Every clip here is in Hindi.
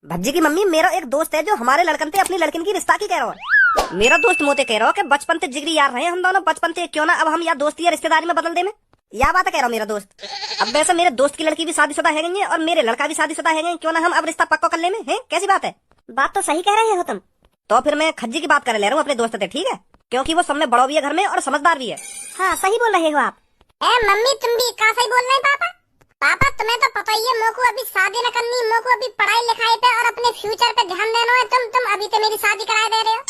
भज्जी की मम्मी, मेरा एक दोस्त है जो हमारे लड़कन से अपनी लड़किन की रिश्ता की कह रहा है। मेरा दोस्त मोते कह रहा हो कि बचपन से जिगरी यार रहे हम दोनों, बचपन से क्यों ना अब हम या दोस्ती या रिश्तेदारी में बदल दे में। या बात कह रहा हूँ मेरा दोस्त। अब वैसे मेरे दोस्त की लड़की भी शादीशुदा है गई है और मेरे लड़का भी शादीशुदा है गए, क्यों ना हम अब रिश्ता पक्का कर ले में है। कैसी बात है? बात तो सही कह रहे हो तुम। तो फिर मैं खज्जी की बात कर ले रहा हूँ अपने दोस्त से, ठीक है? क्योंकि वो सब में बड़ा भी है घर में और समझदार भी है। हाँ सही बोल रहे हो आप। मम्मी तुम भी कहाँ सही बोल रहे हैं पापा? पापा तुम्हें तो पता ही है मोको अभी शादी न करनी, मोको अभी पढ़ाई लिखाई पे और अपने फ्यूचर पे ध्यान देना है। तुम अभी तो मेरी शादी करा दे रहे हो।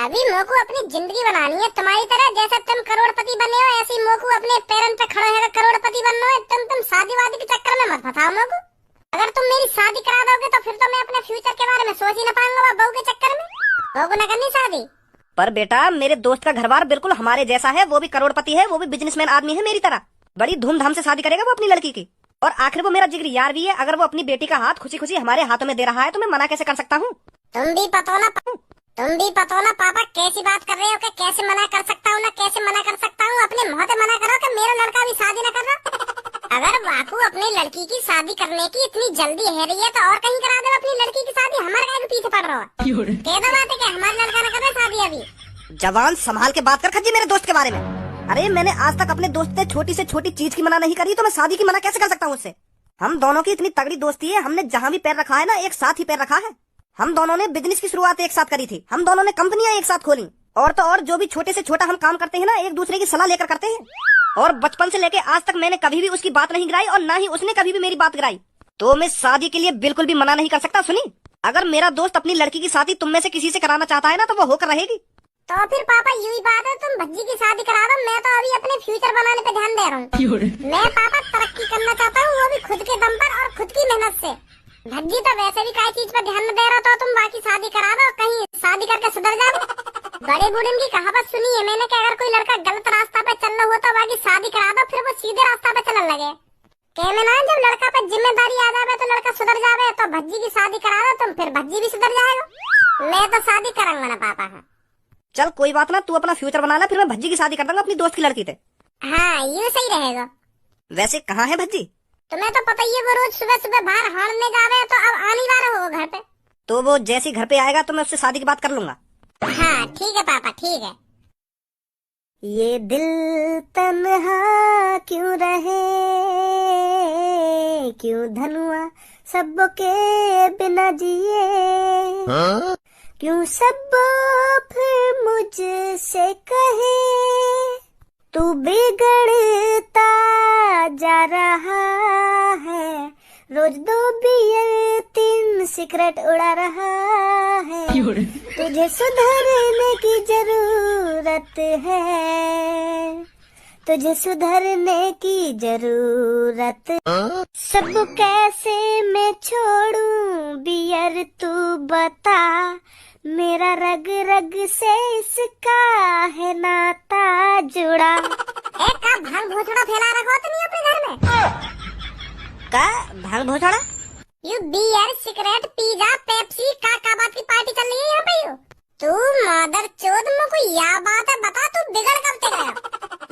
अभी मोको अपनी जिंदगी बनानी है तुम्हारी तरह। जैसा तुम करोड़पति बने हो ऐसे मोको अपने पैरों पे खड़े होकर करोड़पति बनना है। तुम शादी वादी के चक्कर में मत फंसाओ मोको। अगर तुम मेरी शादी करा दोगे तो फिर तो मैं अपने फ्यूचर के बारे में सोच ही न पाऊंगा बहू के चक्कर में। मोको न करनी शादी। पर बेटा मेरे दोस्त का घर बार बिल्कुल हमारे जैसा है, वो भी करोड़पति है, वो भी बिजनेसमैन आदमी है मेरी तरह। बड़ी धूमधाम से शादी करेगा वो अपनी लड़की की। और आखिर वो मेरा जिगरी यार भी है। अगर वो अपनी बेटी का हाथ खुशी खुशी हमारे हाथों में दे रहा है तो मैं मना कैसे कर सकता हूँ? तुम भी पतो ना पापा कैसी बात कर रहे हो कि कैसे मना कर सकता हूँ ना कैसे मना कर सकता हूँ। अपने मुंह से मना करो कि मेरा लड़का भी शादी न कर रहा। अगर वाकू अपनी लड़की की शादी करने की इतनी जल्दी है रही है तो और कहीं करा दो अपनी लड़की की शादी। हमारे काय के पीछे पड़ रहा है? कह दो बात है कि हमारा लड़का न कर रहा शादी अभी। जवान संभाल के बात कर खज्जी मेरे दोस्त के बारे में। अरे मैंने आज तक अपने दोस्त से छोटी चीज की मना नहीं करी, तो मैं शादी की मना कैसे कर सकता हूँ उससे? हम दोनों की इतनी तगड़ी दोस्ती है, हमने जहाँ भी पैर रखा है ना एक साथ ही पैर रखा है। हम दोनों ने बिजनेस की शुरुआत एक साथ करी थी, हम दोनों ने कंपनियां एक साथ खोली। और तो और जो भी छोटे से छोटा हम काम करते हैं ना एक दूसरे की सलाह लेकर करते हैं। और बचपन से लेके आज तक मैंने कभी भी उसकी बात नहीं गिराई और ना ही उसने कभी भी मेरी बात गिराई। तो मैं शादी के लिए बिल्कुल भी मना नहीं कर सकता। सुनी, अगर मेरा दोस्त अपनी लड़की की शादी तुम में से किसी से कराना चाहता है ना तो वो होकर रहेगी। तो फिर पापा यही बात है, तुम भज्जी की शादी करा दो। मैं तो अभी अपने फ्यूचर बनाने पे ध्यान दे रहा हूँ। मैं पापा तरक्की करना चाहता हूँ, वो भी खुद के दम पर और खुद की मेहनत से। भज्जी तो वैसे भी कोई चीज पर ध्यान न दे रहा, तो तुम बाकी शादी करा दो, कहीं शादी करके सुधर जाओ। बड़े बूढ़े की कहावत सुनी है मैंने कि अगर कोई लड़का गलत रास्ता पे चल रहा हो तो बाकी शादी करा दो, फिर वो सीधे रास्ता पे चलने लगे। कहना ना जब लड़का पे जिम्मेदारी आ जावे तो लड़का सुधर जावे। तो भज्जी की शादी करा दो तुम, फिर भज्जी भी सुधर जाएगा। मैं तो शादी करूंगा ना पापा। चल कोई बात ना, तू अपना फ्यूचर बना ले, फिर मैं भज्जी की शादी कर दूंगा अपनी दोस्त की लड़की से। हाँ ये सही रहेगा। वैसे कहाँ है भज्जी? तुम्हें तो पता ही है वो रोज सुबह सुबह बाहर हारने जा रहे हैं, तो अब आने वाला हो घर पे। तो वो जैसे घर पे आएगा तो मैं उससे शादी की बात कर लूंगा। हाँ ठीक है पापा ठीक है। ये दिल तन्हा क्यों रहे, क्यों धनुआ सबके बिना जिए, क्यों सब फिर मुझसे कहे तू बिगड़ता जा रहा है, रोज 2 बियर 3 सिगरेट उड़ा रहा है, तुझे सुधरने की जरूरत है, तुझे सुधरने की जरूरत। सब कैसे मैं छोड़ूं बियर तू बता, मेरा रग रग से इसका है नाता जुड़ा। एक का भांग भोसड़ा फैला रखा तो नहीं अपने घर में? का भांग भोसड़ा? यू बियर सिगरेट पिज्जा पेप्सी का बात की पार्टी चल रही है यहाँ पे? तू मदर चोद मुझको यह बात है बता, तू बिगड़ कब से गया?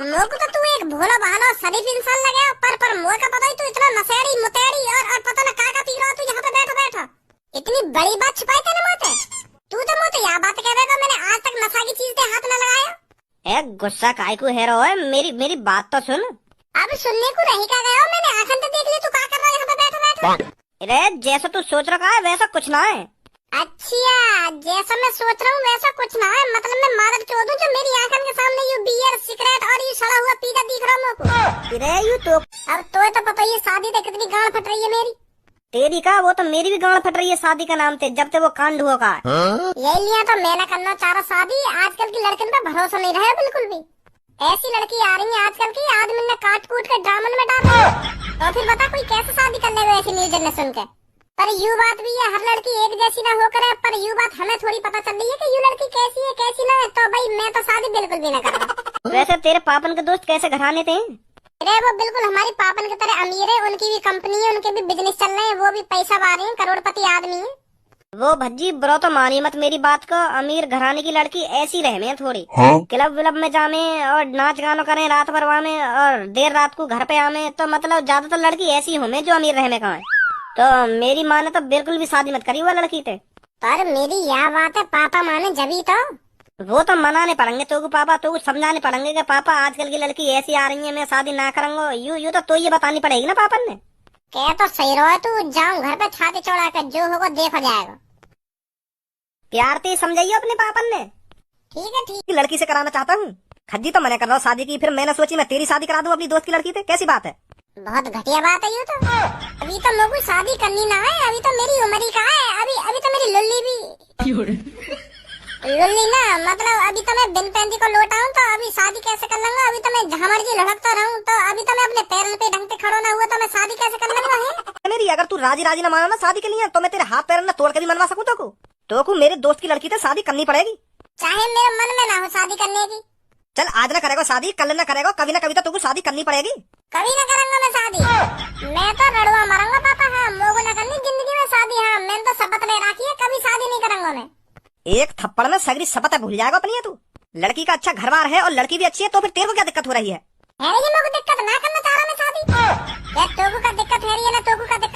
मुझको तो तू एक भोला भाला शरीफ इंसान लगे, पर मुझे का पता ही तू इतना नशेड़ी मुतेड़ी और पता न का पी रहा तू यहाँ पे बैठा। इतनी बड़ी बात छुपाई थे मुझसे। तू तो मुझे यह बात कह रहा था मैंने आज तक नशा की चीज पे हाथ न लगाया। गुस्सा काय को है रहा है? मेरी बात तो सुन। अब सुनने को रही का गया, मैंने आंखों से देख लिया तू क्या कर रहा है यहाँ पे बैठा। अरे जैसा तू सोच रखा है वैसा कुछ ना है। अच्छा जैसा मैं सोच रहा हूँ वैसा कुछ ना है, मतलब मैं मादर चोद हूँ जो मेरी आंखों के सामने ये बियर सिगरेट और ये सड़ा हुआ पिज्जा दिख रहा है मुझको। यू तो अब तो पता ही शादी तक कितनी गांड फट रही है मेरी। तेरी का? वो तो मेरी भी गांड फट रही है शादी का नाम से, जब तक वो कांड हुआ का। यही लिया तो मैं न करना चाह रहा शादी। आजकल की लड़कियों पे भरोसा नहीं रहा बिल्कुल भी। ऐसी लड़की आ रही है आजकल की, आदमी ने काट कूट के दामन में डाल रहा है। तो फिर बता कोई कैसे शादी कर लेगा ऐसी न्यूज जनरेशन के? पर यू बात भी है, हर लड़की एक जैसी ना होकर है, पर यू बात हमें थोड़ी पता चल रही है कि यू लड़की कैसी है कैसी ना है। तो भाई मैं तो शादी बिल्कुल भी न कर रहा। वैसे तेरे पापन के दोस्त कैसे घराने थे? अरे वो बिल्कुल हमारी पापन की तरह अमीर है, उनकी भी कंपनी है, उनके भी बिजनेस चल रहे हैं, वो भी पैसा पा रहे हैं, करोड़पति आदमी है। वो भज्जी ब्रो तो मानी मत मेरी बात को, अमीर घराने की लड़की ऐसी रहे में थोड़ी। क्लब विलब में जाने और नाच गानो करें रात भर में और देर रात को घर पे आने, तो मतलब ज्यादातर लड़की ऐसी हो में जो अमीर रहने का है। तो मेरी माँ ने तो बिल्कुल भी शादी मत करी वो लड़की थे। पर मेरी यह बात है, पापा माने जभी तो। वो तो मनाने पड़ेंगे तो पापा, तो कुछ समझाने पड़ेंगे कि पापा आजकल की लड़की ऐसी आ रही है, मैं शादी ना करूंगा। यू तो ये बतानी पड़ेगी ना पापा ने। कह तो सही रहो तू, जाऊं घर पे छाती चौड़ा कर, जो होगा देखा जाएगा। प्यार से समझाइए अपने पापा ने। ठीक है ठीक। लड़की से कराना चाहता हूँ। खज्जी तो मैंने कर रहा हूँ शादी की, फिर मैंने सोची मैं तेरी शादी करा दूं अपनी दोस्त की लड़की से। कैसी बात है? बहुत घटिया बात है ये तो। अभी तो मेरे को शादी करनी ना है, अभी तो मेरी उम्र ही कहाँ है। अभी तो मेरी लुल्ली भी लुल्ली ना, मतलब अभी तो मैं बिन पैंती को लौटाऊं, तो अभी शादी कैसे कर लूंगा? अभी तो मैं जहाँ मर्जी लुढ़कता रहूं, तो अभी तो मैं अपने पैरों पे ढंग से खड़ो ना हुआ, तो मैं शादी कैसे कर लूंगा? है मेरी, अगर तू राजी राजी ना मानो ना शादी के लिए, तो मैं तेरे हाथ पैर ना तोड़ के भी मनवा सकूं। तो को मेरे दोस्त की लड़की से शादी करनी पड़ेगी, चाहे मेरे मन में ना हो शादी करने की। चल आज ना करेगा शादी, कल ना करेगा, कभी ना कभी तो तुमको शादी करनी पड़ेगी। कभी ना करूंगा मैं शादी, मैं तो रड़ुआ मरूंगा पापा। हाँ, मोगो ना करनी जिंदगी में शादी। हाँ, मैंने तो शपथ ले रखी है, कभी शादी नहीं करूंगा मैं। एक थप्पड़ में सगरी शपथ भूल जाएगा अपनी। तू लड़की का अच्छा घर बार है और लड़की भी अच्छी है, तो फिर तेरे को क्या दिक्कत हो रही है? मेरे को दिक्कत ना करना चाह रहा मैं शादी। तोकू का दिक्कत है ना, तोकू का दिक्कत